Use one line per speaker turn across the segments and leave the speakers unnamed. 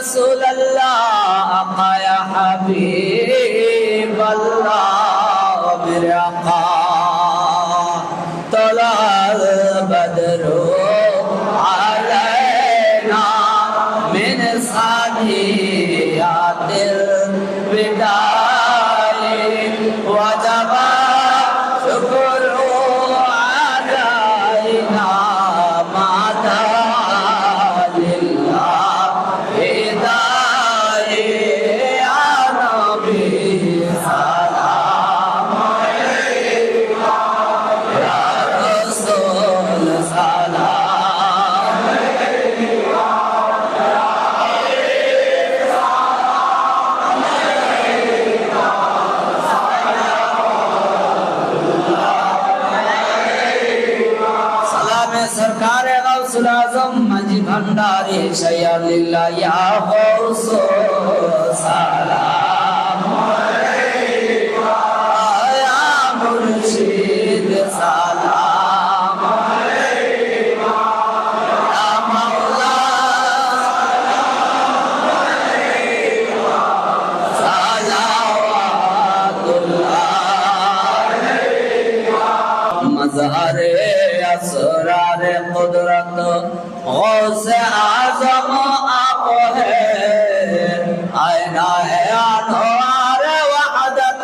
रसूल अल्लाह आका या हबीब अल्लाह मेरे आका तला बदरो अलैना मिन सानियातिल विदाई वजबा शुक्रू अलैना मादा सरकार गौसुल आजम मजी भंडारी शयलिल्ला या गौसो सलाम अलैका या मुर्शिद सलाम अलैका या मौला सलावतुल्लाह अलैका मज़हरे असरार कुदरत गौसे आजम आप है आईना है अनवार वहदत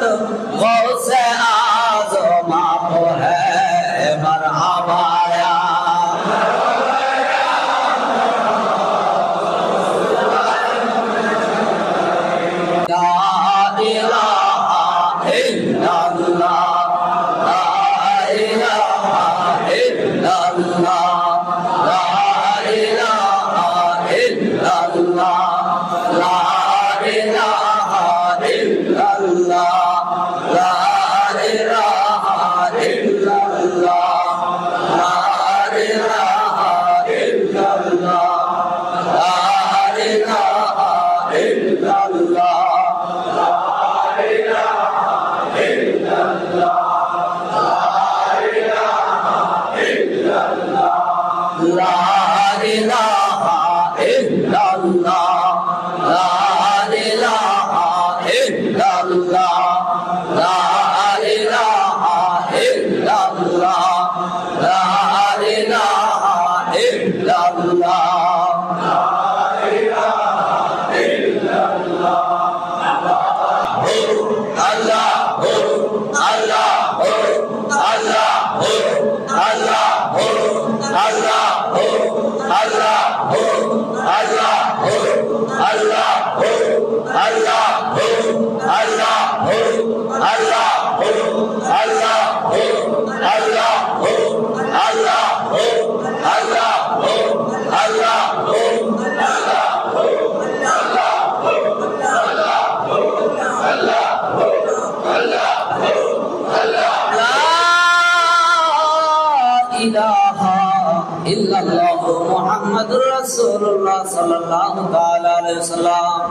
गौसे आजम आप है मरहबा या ला इलाहा इल्लल्लाह रसूलुल्लाह सल्लल्लाहु ताला अलैहि वसल्लम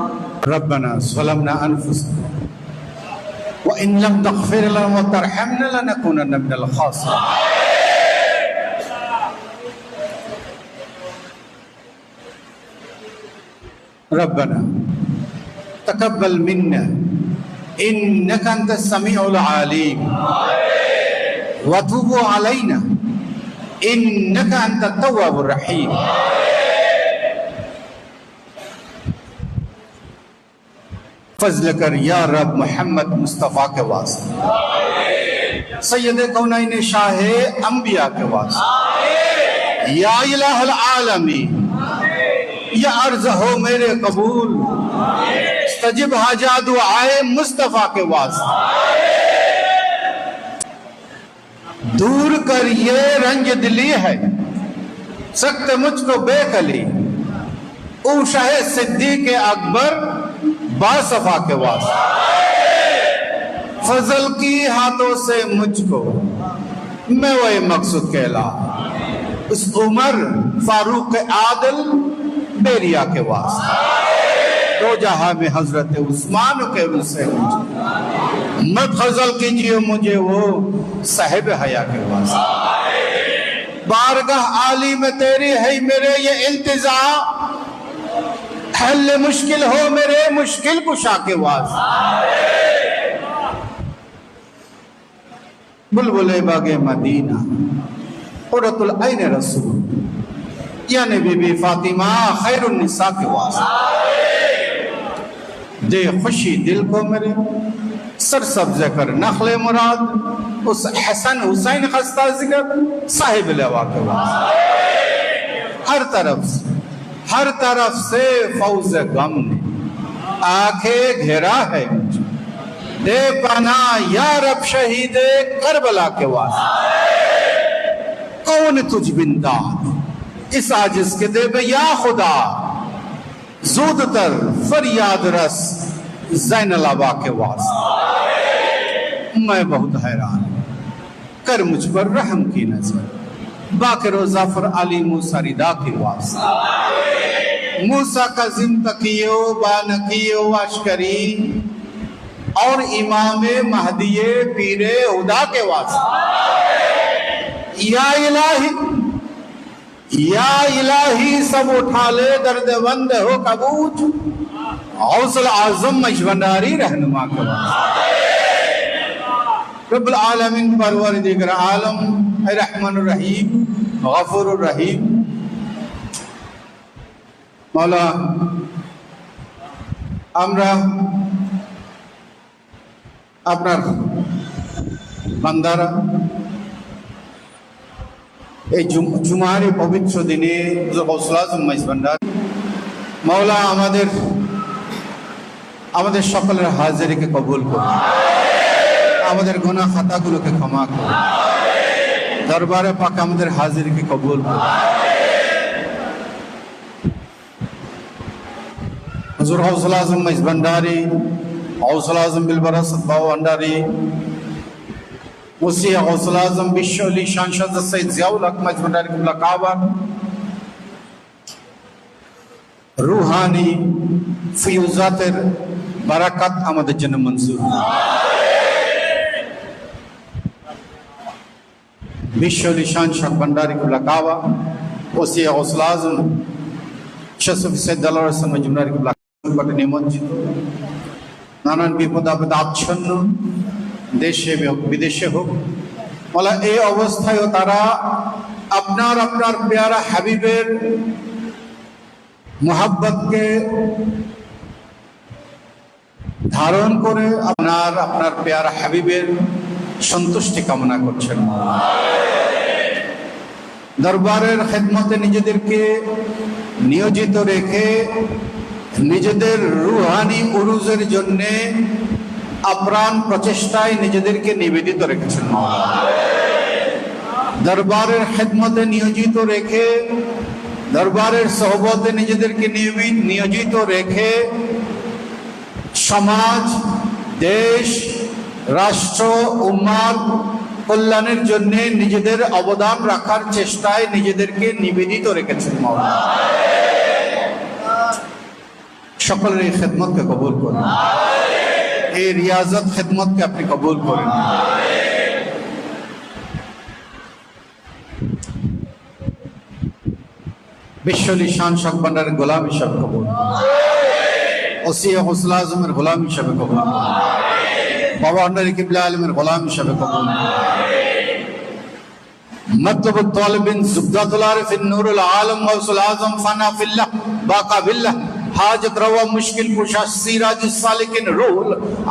रब्बना ज़लमना अनफुसना व इन लम तग़फिर लना व तरहमना लनकुनन्ना मिनल खासिरीन। रब्बना तक़ब्बल मिन्ना इन्नका अंतस समीउल अलीम व तुब अलैना इन्नका अंतत तव्वाबुर रहीम। फजल कर या रब मोहम्मद मुस्तफ़ा के वास्ते, सैयद कौनैन शाह अंबिया के वास्ते, या इलाहुल आलमीन या अर्ज़ हो मेरे कबूल, तजिब हाजा दुआए मुस्तफ़ा के वास्ते। दूर कर ये रंज दिली है सख्त मुझको बेकली, ऊ शाह सिद्दीक़ अकबर बासफा के वास्ते। फजल की हाथों से मुझको मैं वही मकसूद कहला, उस उमर फारूक आदल बेरिया के वास्ते। दो जहां में हजरत उस्मान के रूह से मत फजल कीजिए मुझे वो साहिब हया के वास्ते। बारगाह आली में तेरी है मेरे ये इल्तिजा, हल मुश्किल हो मेरे मुश्किल कुशा के वास्ते। बुलबुले बागे मदीना कुर्रतुल ऐन रसूल यानी बीबी फातिमा खैरुन निसा के वास्ते। दे खुशी दिल को मेरे सरसब्ज कर नखले मुराद उस हसन हुसैन खस्ता जिक्र साहिब लवा के वास्ते। हर तरफ से फौज गम ने आंखें घेरा है मुझे, दे पना या रब शहीद करबला के वास्ते। कौन तुझ बिंदाद इस आजिज के दे बे या खुदा, ज़ूद तर फरियाद रस ज़ैनल आबा के वास्ते। मैं बहुत हैरान, कर मुझ पर रहम की नजर, बाकर जाफर अली मूसा रिदा के वास्ते। मूसा का जिम तकियो बानकियो अशकरी और इमाम महदिये पीरे हुदा के वास्ते। या इलाही सब उठा ले दर्द बंद हो कबूत, हौसल आजम मजबंदारी रहनुमा के वास्ते। रब्बुल आलमीन परवरदिगार आलम रहमान रहीम गफूर रहीम। मौला আমরা আপনার বান্দারা এই জুমার পবিত্র দিনে গৌসুল আজম মেজবান্ডার মওলা আমাদের সকলের হাজিরিকে কবুল করুন, আমাদের গুনাহ খাতাগুলোকে ক্ষমা করুন, দরবারে পাক আমাদের হাজিরিকে কবুল করুন। হুজুর গৌসুল আজম মেজবান্ডারি গৌসুল আজম বিলবরাসত বাউ ভান্ডারি মুসি গৌসুল আজম বিশ্ব আলী শানশাদ সৈয়দ জিয়াউল হক মেজবান্ডারি কিবলা কাবা রুহানি ফিউজাতের বারাকাত আমাদের জন্য মঞ্জুর। বিশ্ব আলী শানশাদ ভান্ডারি কিবলা কাবা ওসি গৌসুল আজম শফি সৈয়দ আল্লাহর হাসান মেজবান্ডারি কিবলা কাবা নিমজ্জিত নানান বিপদ আপদ আচ্ছন্ন দেশে হোক বিদেশে হোক, বলা এই অবস্থায়ও তারা আপনার প্যারা হাবিবের মোহাব্বতকে ধারণ করে আপনার প্যারা হাবিবের সন্তুষ্টি কামনা করছেন। দরবারের খেদমতে নিজেদেরকে নিয়োজিত রেখে নিজেদের রুহানি উরুজের জন্য আপ্রাণ প্রচেষ্টায় নিজেদেরকে নিবেদিত রেখেছেন। দরবারের খেদমতে নিয়োজিত রেখে দরবারের সহবতে নিজেদেরকে নিয়োজিত রেখে সমাজ, দেশ, রাষ্ট্র, উম্মার কল্যাণের জন্য নিজেদের অবদান রাখার চেষ্টায় নিজেদেরকে নিবেদিত রেখেছেন। মাওলানা সকলের এই খেদমতকে কবুল করুন, এই রিয়াজত খেদমতকে আপনি কবুল করেন। বিশ্ব আলী শান শাহ ভান্ডারের গোলাম হিসাবে কবুল, ওসি গৌসুল আজমের গোলাম হিসাবে কবুল, বাবা ভান্ডারী কিবলা আলমের গোলাম হিসাবে কবুল। মতলব তালিবিন জুবদাতুল আরিফিন নূরুল আলম গৌসুল আজম ফানা ফিল্লাহ বাকা বিল্লাহ हाजत रवा मुश्किल कुशा सिराज सालिकिन रूल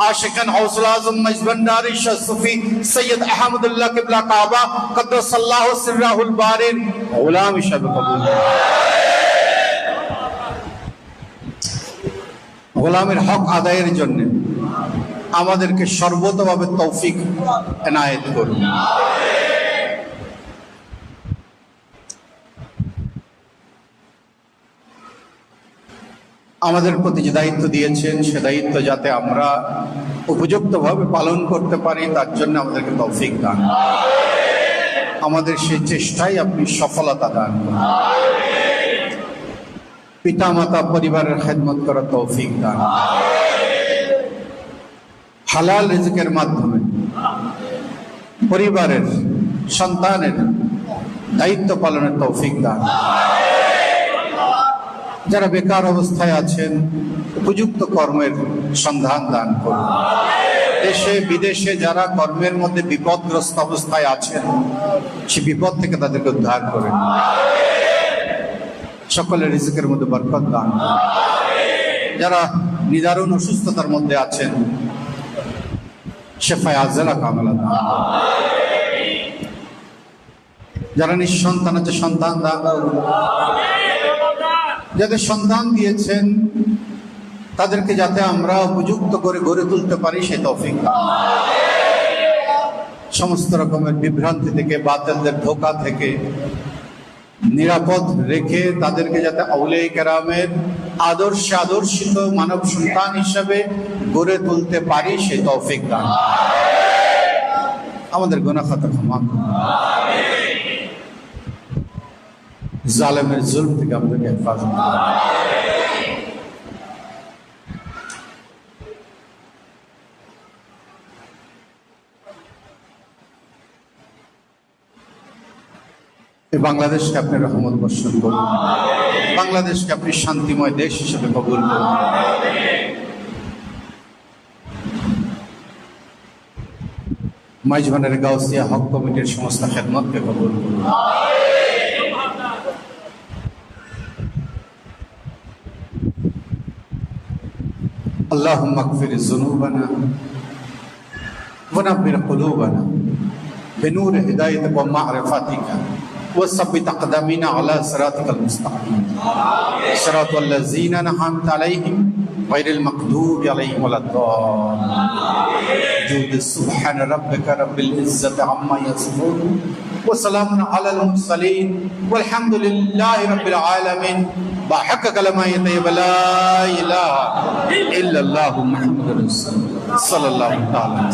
आशिकन गौसुल आजम मजबंडारी शफी सैयद अहमदुल्लाह किबला काबा कद्दसल्लाहु सिर्रहुल बारिन गुलाम शब कबूल। গোলামের হক আদায়ের জন্য আমাদেরকে সর্বতভাবে তৌফিক এনায়েত করুন। আমাদের প্রতি যে দায়িত্ব দিয়েছেন সে দায়িত্ব যাতে আমরা উপযুক্তভাবে পালন করতে পারি তার জন্য আমাদেরকে তৌফিক দান, আমাদের সেই চেষ্টায় আপনি সফলতা দান করুন। পিতা মাতা পরিবারের খেদমত করার তৌফিক দান, হালাল রিজকের মাধ্যমে পরিবারের সন্তানের দায়িত্ব পালনের তৌফিক দান। যারা বেকার অবস্থায় আছেন উপযুক্ত কর্মের সন্ধান দান করুন। দেশে বিদেশে যারা কর্মের মধ্যে বিপদগ্রস্ত অবস্থায় আছেন সে বিপদ থেকে তাদেরকে উদ্ধার করেন। সকলের রিজিকের মধ্যে বরকত দান করুন। যারা নিদারুণ অসুস্থতার মধ্যে আছেন শেফায়ে আজলা কামেলা দান করুন। যারা নিঃসন্তান আছে সন্তান দান করুন। যাদের সন্তান দিয়েছেন তাদেরকে যাতে আমরা উপযুক্ত করে গড়ে তুলতে পারি সে তৌফিক দান করুন। সমস্ত রকমের বিভ্রান্তি থেকে বাতিলদের ধোঁকা থেকে নিরাপদ রেখে তাদেরকে যাতে আউলিয়া কেরামের আদর্শে আদর্শিত মানব সন্তান হিসাবে গড়ে তুলতে পারি সে তৌফিক দান করুন। আমাদের গুনাহ খাতা ক্ষমা করুন। জালেমের জুলম থেকে আমাদেরকে হেফাজত করুন। বাংলাদেশকে আপনি রহমত বর্ষণ করুন। বাংলাদেশকে আপনি শান্তিময় দেশ হিসেবে কবুল করুন। মাইজবানের গাউসিয়া হক কমিটির সমস্ত খেদমতকে কবুল করুন। اللهم اغفر ذنوبنا ونبر قلوبنا بنور هدايتك ومعرفتك وثبت اقدامنا على صراطك المستقيم صراط الذين انعمت عليهم غير المغضوب عليهم ولا الضالين سبحان ربك رب العزة عما يصفون وسلام على المرسلين والحمد لله رب العالمين بحق كلمة طيبة لا إله إلا الله محمد رسول الله صلى الله عليه وسلم.